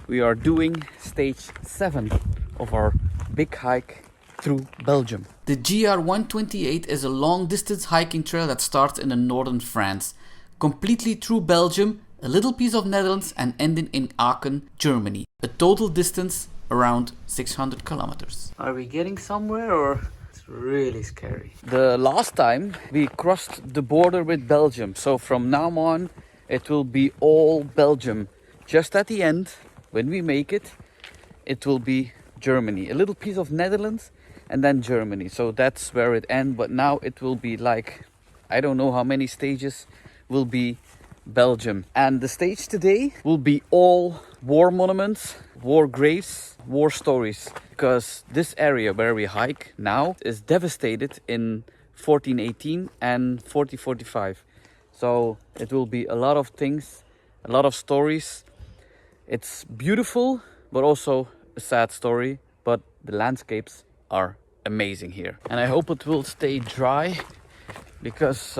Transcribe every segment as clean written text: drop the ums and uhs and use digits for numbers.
We are doing stage 7 of our big hike through Belgium. The GR128 is a long distance hiking trail that starts in the northern France, completely through Belgium, a little piece of Netherlands and ending in Aachen, Germany. A total distance around 600 kilometers. Are we getting somewhere or? It's really scary. The last time we crossed the border with Belgium, so from now on it will be all Belgium. Just at the end, when we make it, it will be Germany. A little piece of Netherlands and then Germany. So that's where it ends. But now it will be like, I don't know how many stages will be Belgium. And the stage today will be all war monuments, war graves, war stories. Because this area where we hike now is devastated in 1418 and 1445. So it will be a lot of things, a lot of stories. It's beautiful, but also a sad story. But the landscapes are amazing here. And I hope it will stay dry, because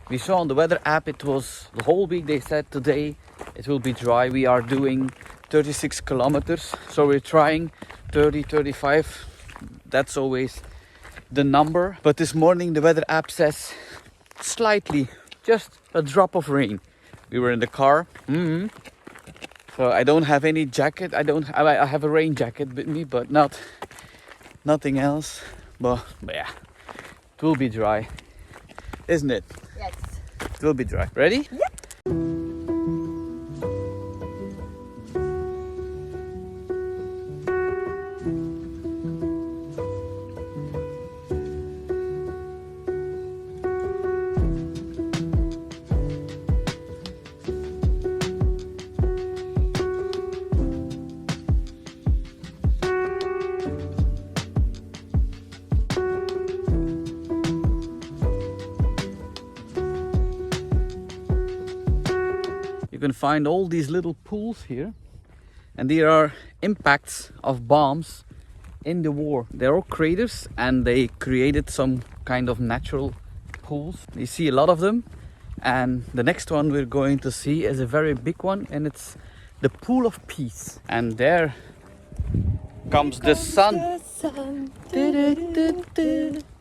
we saw on the weather app it was the whole week. They said today it will be dry. We are doing 36 kilometers, so we're trying 30, 35. That's always the number. But this morning the weather app says slightly, just a drop of rain. We were in the car. So I don't have any jacket. I have a rain jacket with me, but nothing else. But yeah, it will be dry, isn't it? Yes. It will be dry. Ready? Yep. You can find all these little pools here, and there are impacts of bombs in the war. They're all craters, and they created some kind of natural pools. You see a lot of them, and the next one we're going to see is a very big one, and it's the Pool of Peace. And there comes the sun.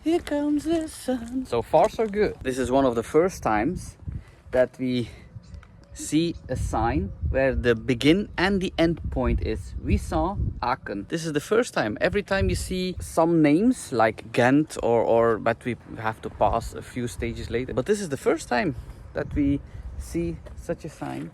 Here comes the sun. So far so good. This is one of the first times that we see a sign where the begin and the end point is. We saw Aachen. This is the first time. Every time you see some names like Ghent but we have to pass a few stages later. But this is the first time that we see such a sign.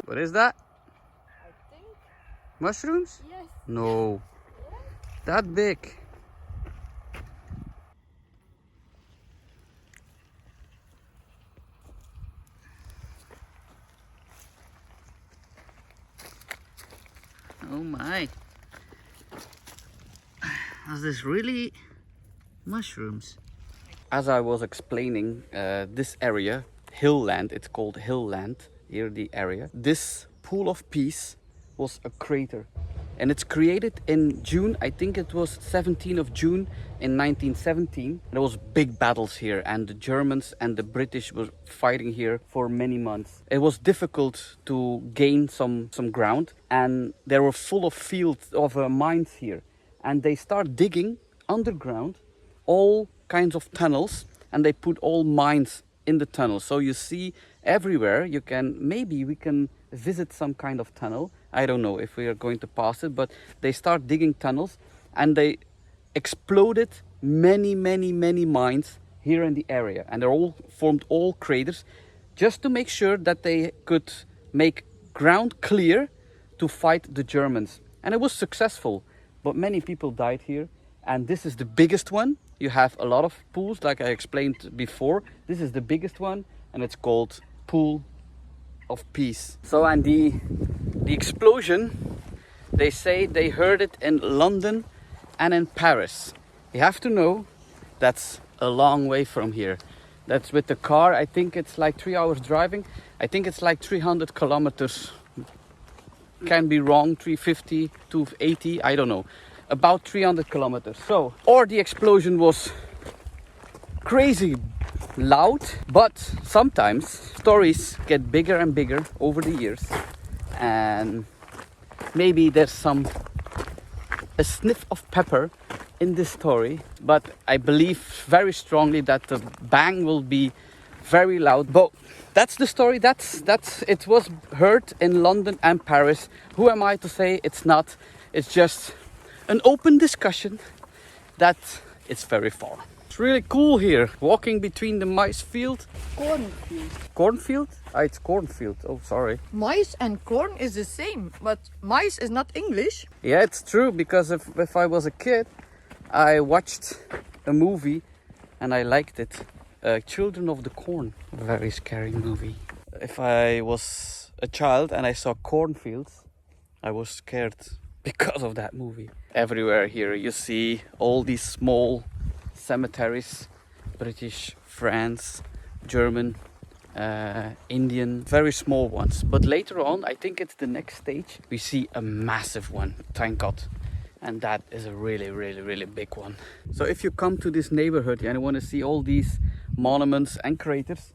What is that? I think. Mushrooms? Yes. No. That big. Oh my. Are this really mushrooms? As I was explaining, this area, hill land, it's called hill land. Here the area. This Pool of Peace was a crater, and it's created in June. I think it was 17th of June in 1917. There was big battles here, and the Germans and the British were fighting here for many months. It was difficult to gain some ground, and they were full of fields of mines here, and they start digging underground all kinds of tunnels, and they put all mines in the tunnel. So you see everywhere, maybe we can visit some kind of tunnel. I don't know if we are going to pass it, but they start digging tunnels, and they exploded many mines here in the area, and they're all formed all craters, just to make sure that they could make ground clear to fight the Germans. And it was successful, but many people died here. And this is the biggest one. You have a lot of pools, like I explained before. This is the biggest one, and it's called Pool of Peace. So, and the The explosion, they say they heard it in London and in Paris. You have to know that's a long way from here. That's with the car. I think it's like 3 hours driving. I think it's like 300 kilometers. Can be wrong, 350, 280, I don't know. About 300 kilometers. So, or the explosion was crazy loud, but sometimes stories get bigger and bigger over the years. And maybe there's a sniff of pepper in this story, but I believe very strongly that the bang will be very loud. But that's the story. That's it was heard in London and Paris. Who am I to say it's not? It's just an open discussion that it's very far. It's really cool here, walking between the mice field. Cornfield. Cornfield? Ah, it's cornfield. Oh, sorry. Mice and corn is the same, but mice is not English. Yeah, it's true, because if I was a kid, I watched a movie and I liked it. Children of the Corn. Very scary movie. If I was a child and I saw cornfields, I was scared because of that movie. Everywhere here you see all these small cemeteries. British, France, German, Indian, very small ones. But later on, I think it's the next stage, we see a massive one, thank God. And that is a really, really, really big one. So if you come to this neighborhood and you want to see all these monuments and craters,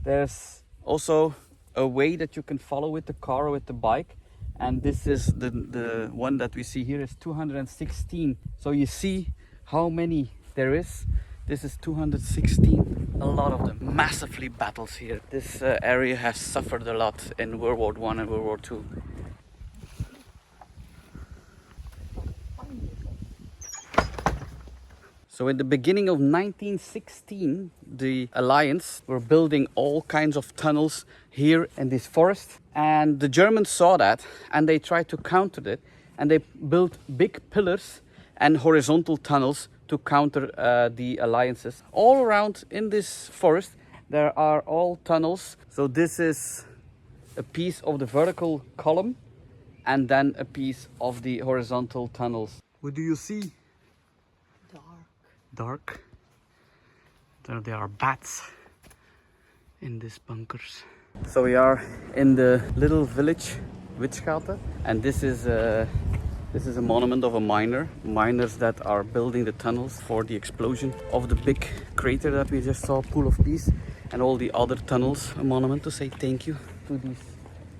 there's also a way that you can follow with the car or with the bike. And this is the one that we see here is 216. So you see how many there is. This is 216, a lot of them, massively battles here. This area has suffered a lot in World War I and World War II. So in the beginning of 1916, the Alliance were building all kinds of tunnels here in this forest. And the Germans saw that and they tried to counter it. And they built big pillars and horizontal tunnels to counter the alliances. All around in this forest, there are all tunnels. So this is a piece of the vertical column and then a piece of the horizontal tunnels. What do you see? Dark. There are bats in these bunkers. So we are in the little village Witschgate, and this is a monument of a miner. Miners that are building the tunnels for the explosion of the big crater that we just saw, Pool of Peace, and all the other tunnels. A monument to say thank you to these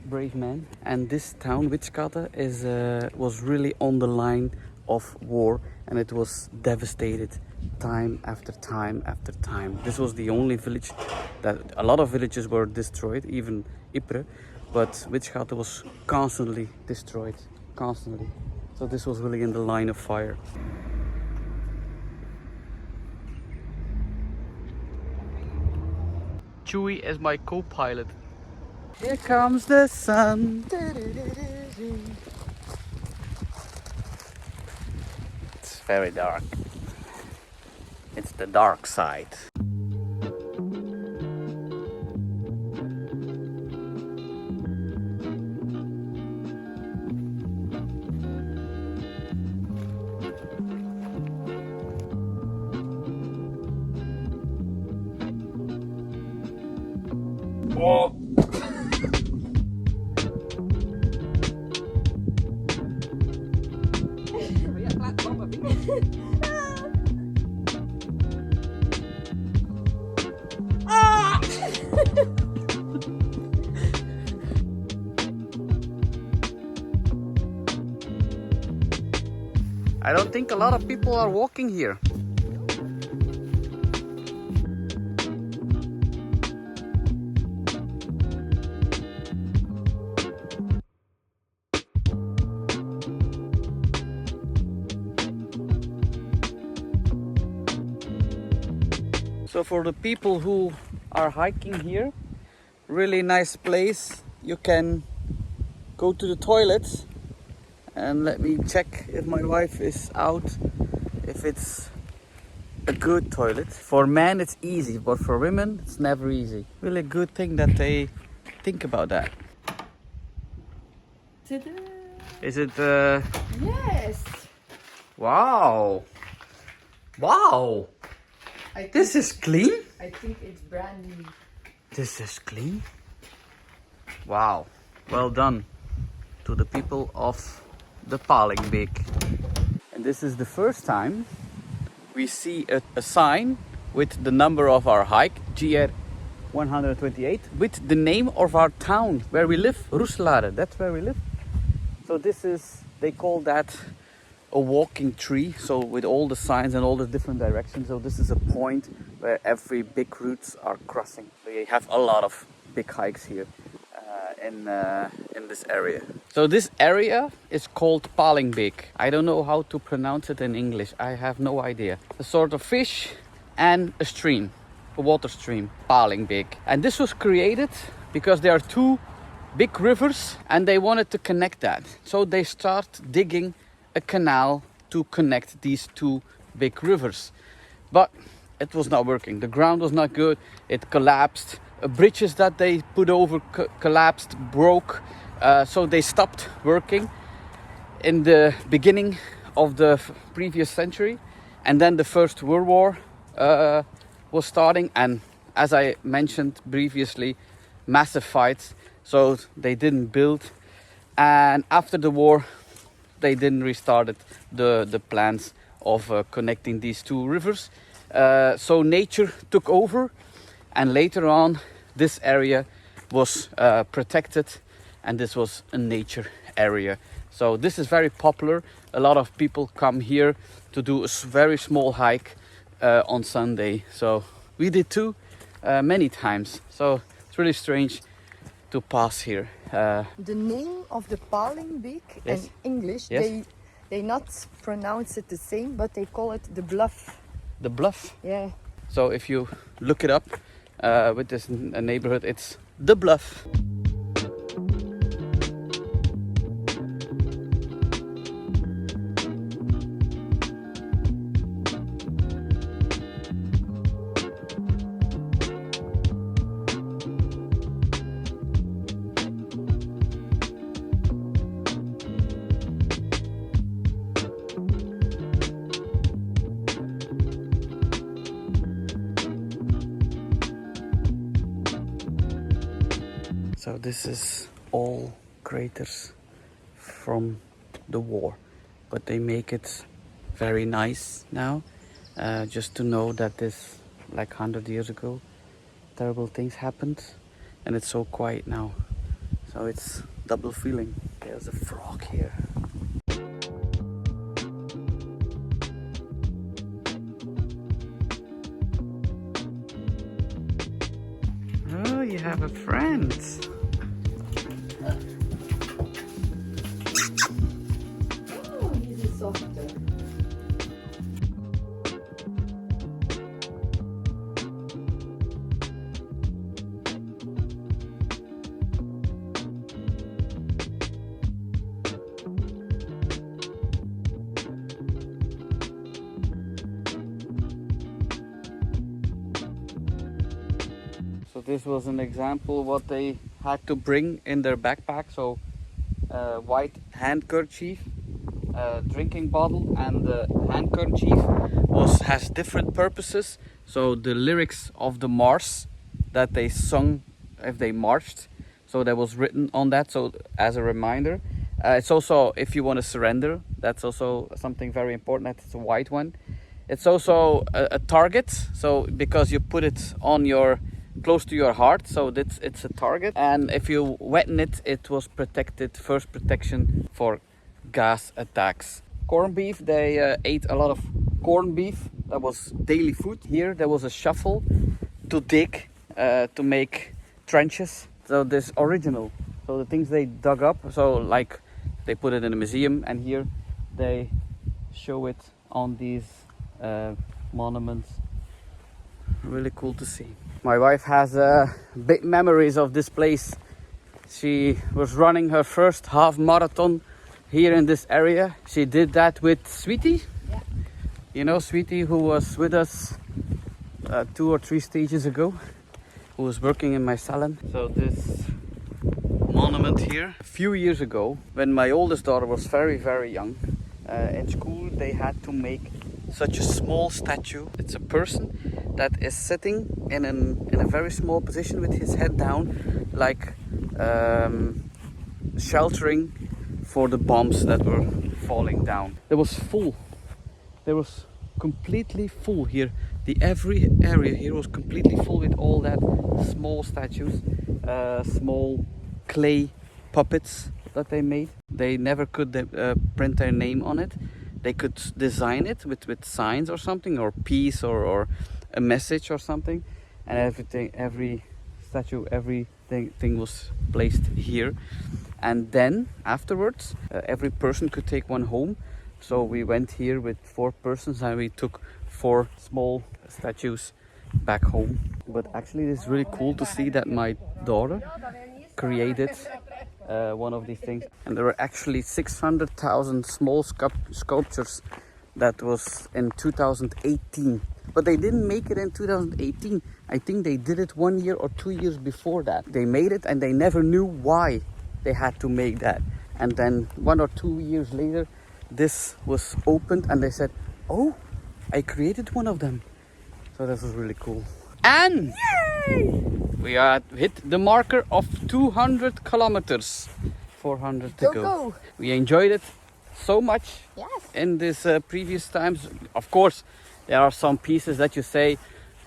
brave men. And this town Witschgate was really on the line of war, and it was devastated time after time after time. This was the only village that a lot of villages were destroyed, even Ypres, but Witschgate was constantly destroyed, constantly. So this was really in the line of fire. Chewie is my co-pilot. Here comes the sun. It's very dark. It's the dark side. Oh. I don't think a lot of people are walking here. So for the people who are hiking here, really nice place. You can go to the toilets. And let me check if my wife is out, if it's a good toilet. For men it's easy, but for women it's never easy. Really a good thing that they think about that. Ta-da! Is it? Yes. Wow! Wow! This is clean. I think it's brand new. This is clean. Wow! Well done to the people of the Palingbeek. And this is the first time we see a sign with the number of our hike, GR 128, with the name of our town where we live, Bellewaerde. That's where we live. So this is, they call that a walking tree. So with all the signs and all the different directions. So this is a point where every big routes are crossing. We have a lot of big hikes here in this area. So this area is called Palingbeek. I don't know how to pronounce it in English. I have no idea. A sort of fish and a stream, a water stream, Palingbeek. And this was created because there are two big rivers and they wanted to connect that. So they start digging a canal to connect these two big rivers. But it was not working. The ground was not good. It collapsed. Bridges that they put over collapsed, broke. So they stopped working in the beginning of the previous century. And then the First World War was starting. And as I mentioned previously, massive fights. So they didn't build. And after the war, they didn't restart the plans of connecting these two rivers. So nature took over, and later on this area was protected, and this was a nature area. So this is very popular. A lot of people come here to do a very small hike on Sunday. So we did too many times. So it's really strange to pass here. The name of the Palingbeek Yes. in English, Yes. they not pronounce it the same, but they call it the Bluff. The Bluff. Yeah. So if you look it up with this neighborhood, it's the Bluff. So this is all craters from the war, but they make it very nice now, just to know that this, like 100 years ago, terrible things happened, and it's so quiet now. So it's double feeling. There's a frog here. Oh, you have a friend. Oh, he's a softer. So this was an example what they had to bring in their backpack. So white handkerchief, drinking bottle, and the handkerchief has different purposes. So the lyrics of the march that they sung if they marched, so that was written on that. So as a reminder, it's also if you want to surrender, that's also something very important. That's a white one. It's also a target. So because you put it on your close to your heart, so it's a target. And if you wetten it, it was protected, first protection for gas attacks. Corned beef, they ate a lot of corned beef. That was daily food. Here there was a shovel to dig, to make trenches. So this original, so the things they dug up, so like they put it in a museum, and here they show it on these monuments. Really cool to see. My wife has big memories of this place. She was running her first half marathon here in this area. She did that with Sweetie. Yeah. You know Sweetie, who was with us 2 or 3 stages ago, who was working in my salon. So this monument here. A few years ago, when my oldest daughter was very young, in school they had to make such a small statue. It's a person that is sitting in a very small position with his head down, like sheltering for the bombs that were falling down. It was full. There was completely full here. Every area here was completely full with all that small statues, small clay puppets that they made. They never could print their name on it. They could design it with signs or something, or peace, or a message or something, and every statue, everything was placed here. And then afterwards, every person could take one home. So we went here with 4 persons and we took 4 small statues back home. But actually it's really cool to see that my daughter created one of these things. And there were actually 600,000 small sculptures. That was in 2018. But they didn't make it in 2018. I think they did it 1 year or 2 years before that. They made it and they never knew why they had to make that. And then 1 or 2 years later, this was opened and they said, oh, I created one of them. So this was really cool. And yay! We hit the marker of 200 kilometers. 400 to go. We enjoyed it so much. Yes. In this previous times. Of course, there are some pieces that you say,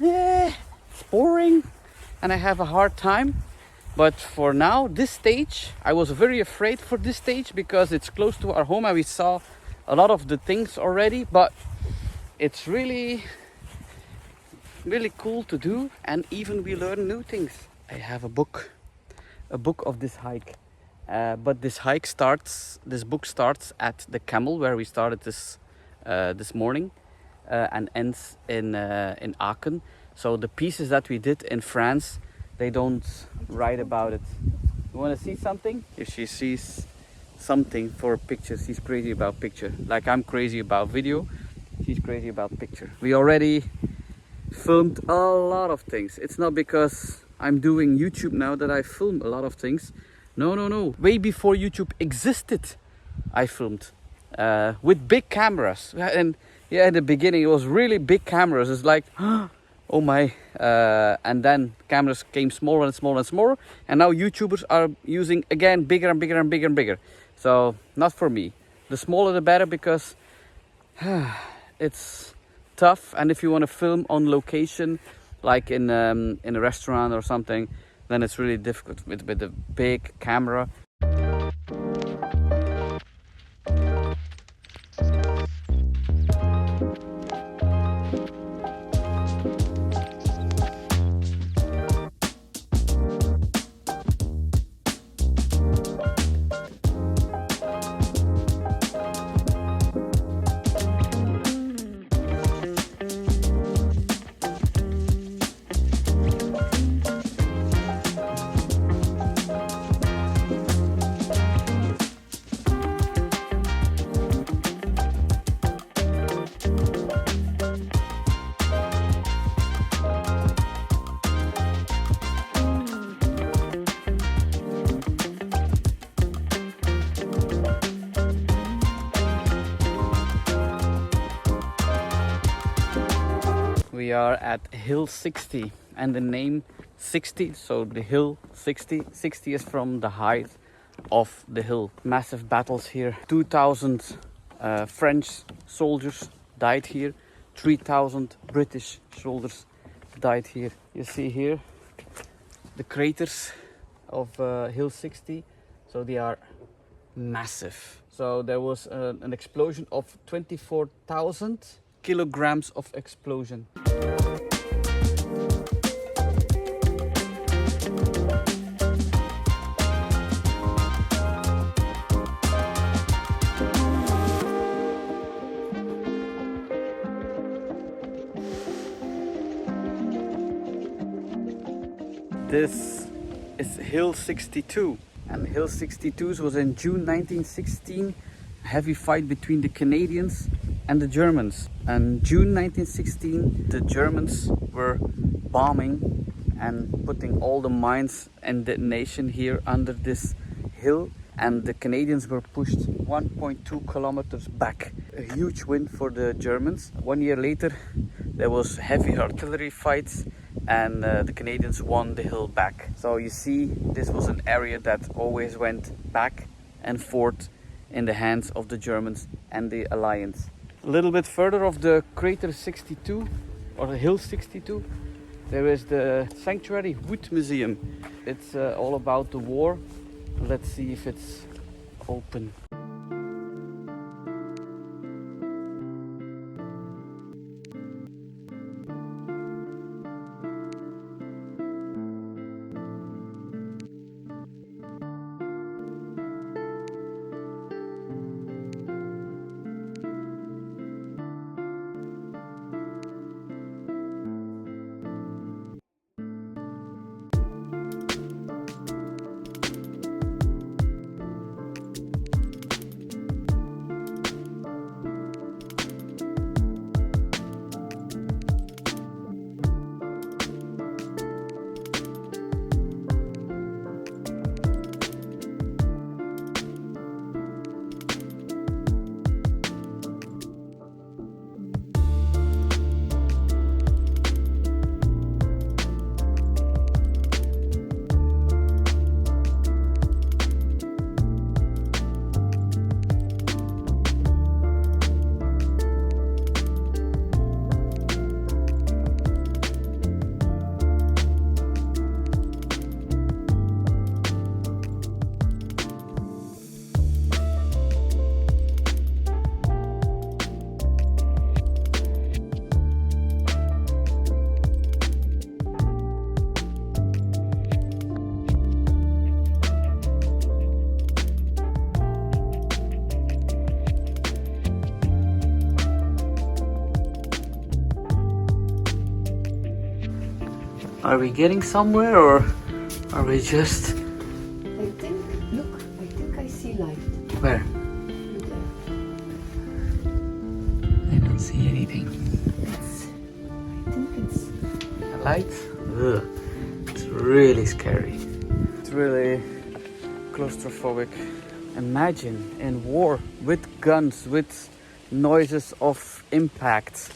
it's boring and I have a hard time. But for now, this stage, I was very afraid for this stage because it's close to our home and we saw a lot of the things already. But it's really cool to do, and even we learn new things. I have a book of this hike. But this book starts at the Camel where we started this morning, and ends in Aachen. So the pieces that we did in France, they don't write about it. You want to see something? If she sees something for a picture, she's crazy about picture. Like I'm crazy about video, she's crazy about picture. We already filmed a lot of things. It's not because I'm doing YouTube now that I film a lot of things. No. Way before YouTube existed, I filmed with big cameras. And yeah, in the beginning it was really big cameras. It's like, oh my. And then cameras came smaller and smaller and smaller. And now YouTubers are using again bigger and bigger and bigger and bigger. So not for me. The smaller the better, because it's tough. And if you want to film on location, like in a restaurant or something, then it's really difficult with a big camera. We are at hill 60, and the name 60, so the hill 60 is from the height of the hill. Massive battles here. 2,000 French soldiers died here. 3,000 British soldiers died here. You see here the craters of hill 60, so they are massive. So there was an explosion of 24,000 kilograms of explosion. This is Hill 62, and Hill 62 was in June 1916, a heavy fight between the Canadians and the Germans. And June 1916, the Germans were bombing and putting all the mines and detonation here under this hill, and the Canadians were pushed 1.2 kilometers back. A huge win for the Germans. 1 year later there was heavy artillery fights, and the Canadians won the hill back. So you see, this was an area that always went back and forth in the hands of the Germans and the Alliance. A little bit further of the crater 62, or the hill 62, there is the Sanctuary Wood Museum. It's all about the war. Let's see if it's open. Are we getting somewhere, or are we just... I think I see light. Where? There. I don't see anything. I think it's... A light? Ugh. It's really scary. It's really claustrophobic. Imagine in war, with guns, with noises of impact.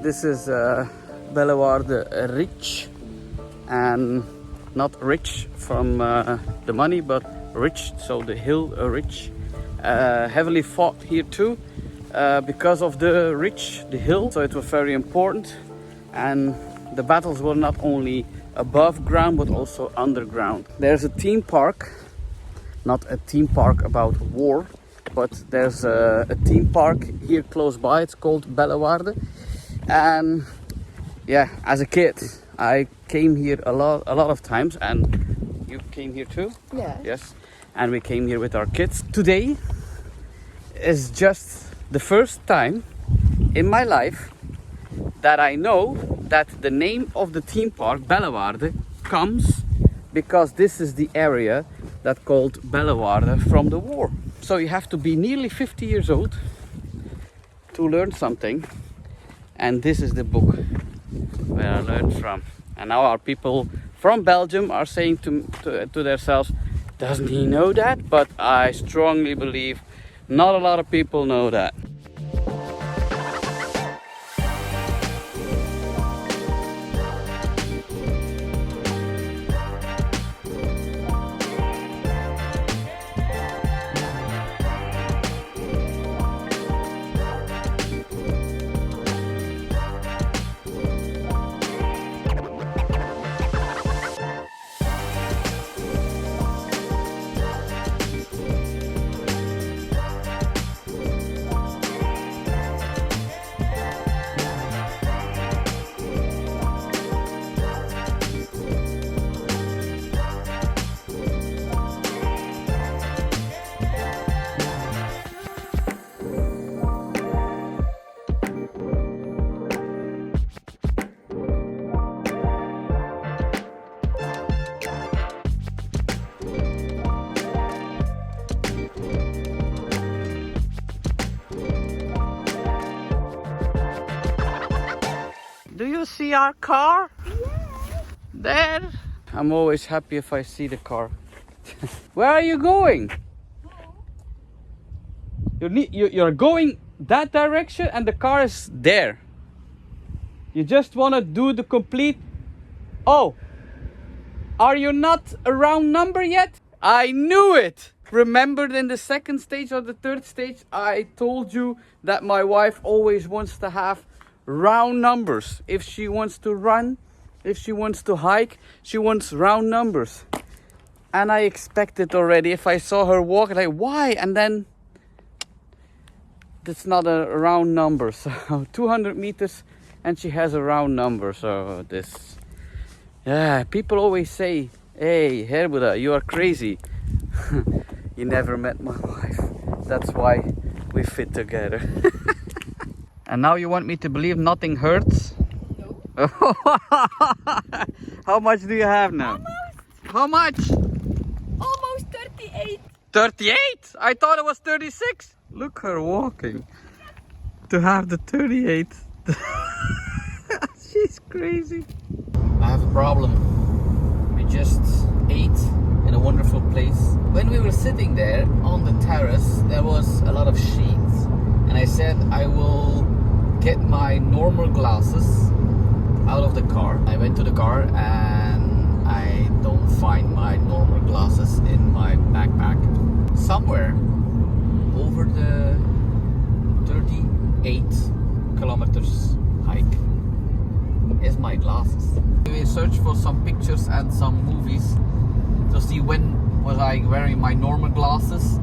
This is Bellewaerde rich, and not rich from the money, but rich, so the hill rich. Heavily fought here too because of the ridge, the hill, so it was very important. And the battles were not only above ground but also underground. There's a theme park, not a theme park about war, but there's a theme park here close by. It's called Bellewaerde. And yeah, as a kid I came here a lot of times, and you came here too? Yeah. Yes. And we came here with our kids. Today is just the first time in my life that I know that the name of the theme park, Bellewaerde, comes because this is the area that called Bellewaerde from the war. So you have to be nearly 50 years old to learn something. And this is the book where I learned from. And now our people from Belgium are saying to themselves, doesn't he know that? But I strongly believe not a lot of people know that. you see our car? Yeah. There. I'm always happy if I see the car. Where are you going? You're going that direction and the car is there. You just want to do the complete... Oh, are you not a round number yet? I knew it! Remembered in the second stage or the third stage, I told you that my wife always wants to have round numbers. If she wants to run, if she wants to hike, she wants round numbers. And I expected already, if I saw her walk, like, why? And then, it's not a round number. So 200 meters and she has a round number. So this, yeah, people always say, hey, Herbuda, you are crazy. You never met my wife. That's why we fit together. And now you want me to believe nothing hurts? No. How much do you have now? Almost. How much? Almost 38. 38? I thought it was 36. Look her walking. To have the 38. She's crazy. I have a problem. We just ate in a wonderful place. When we were sitting there on the terrace, there was a lot of shades. And I said I will get my normal glasses out of the car. I went to the car and I don't find my normal glasses in my backpack. Somewhere over the 38 kilometers hike is my glasses. We searched for some pictures and some movies to see when was I wearing my normal glasses.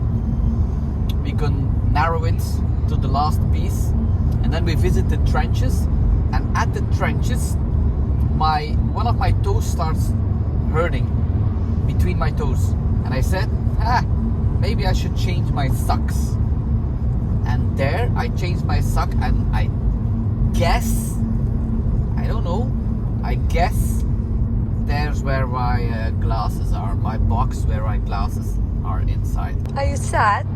We can narrow it to the last piece, and then we visit the trenches, and at the trenches one of my toes starts hurting between my toes, and I said, maybe I should change my socks. And there I changed my sock, and I guess, I don't know, I guess there's where my glasses are, my box where my glasses are inside. Are you sad?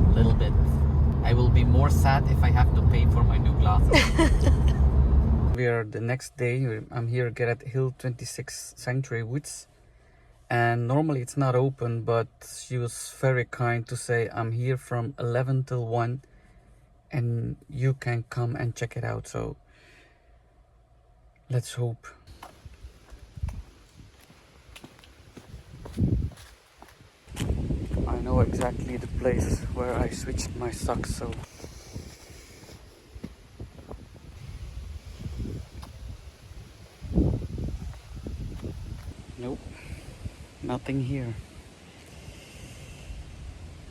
A little bit. I will be more sad if I have to pay for my new glasses. We are the next day. I'm here at Gerrit Hill 26 Sanctuary Woods. And normally it's not open, but she was very kind to say I'm here from 11 till 1 and you can come and check it out. So let's hope. I know exactly the place where I switched my socks, so nope, nothing here.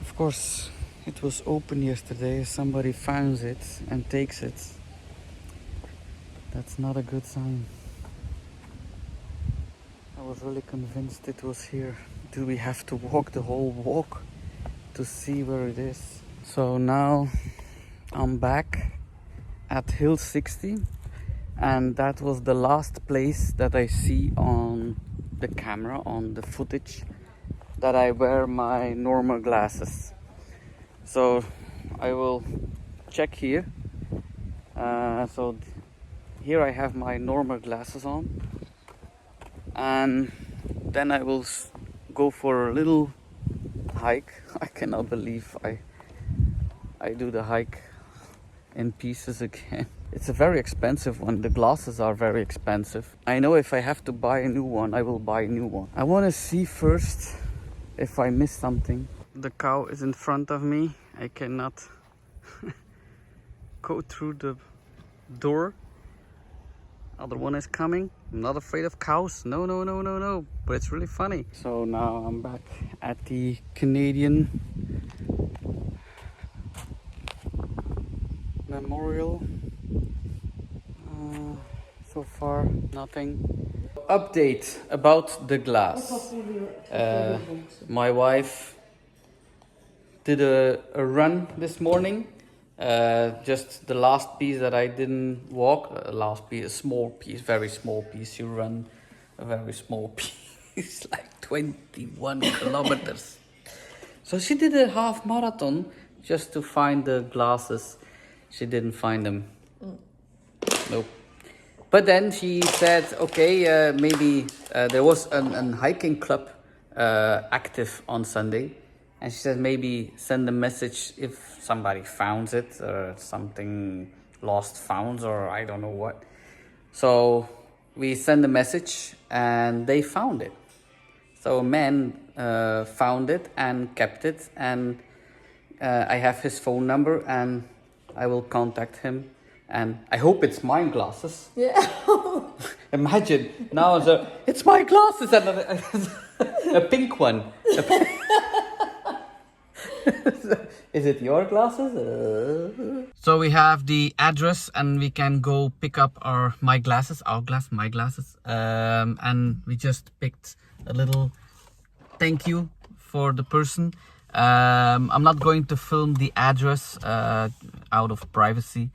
Of course, it was open yesterday. Somebody finds it and takes it. That's not a good sign. I was really convinced it was here. Do we have to walk the whole walk to see where it is? So now I'm back at Hill 60, and that was the last place that I see on the camera, on the footage, that I wear my normal glasses. So I will check here. So here I have my normal glasses on, and then I will go for a little hike. I cannot believe I do the hike in pieces again. It's a very expensive one. The glasses are very expensive. I know if I have to buy a new one, I will buy a new one. I want to see first if I miss something. The cow is in front of me. I cannot go through the door. Other one is coming. I'm not afraid of cows. No, no, no, no, no. But it's really funny. So now I'm back at the Canadian Memorial. So far, nothing. Update about the glass. My wife did a run this morning. Just the last piece that I didn't walk. Last piece, a small piece, very small piece. You run a very small piece, like 21 kilometers. So she did a half marathon just to find the glasses. She didn't find them. Nope. But then she said, okay, maybe there was an hiking club active on Sunday. And she said maybe send a message if somebody found it or something lost found or I don't know what. So we sent a message and they found it. So a man found it and kept it, and I have his phone number and I will contact him. And I hope it's my glasses. Yeah. Imagine now, it's my glasses and a pink one. Is it your glasses? So we have the address and we can go pick up my glasses. And we just picked a little thank you for the person. I'm not going to film the address out of privacy,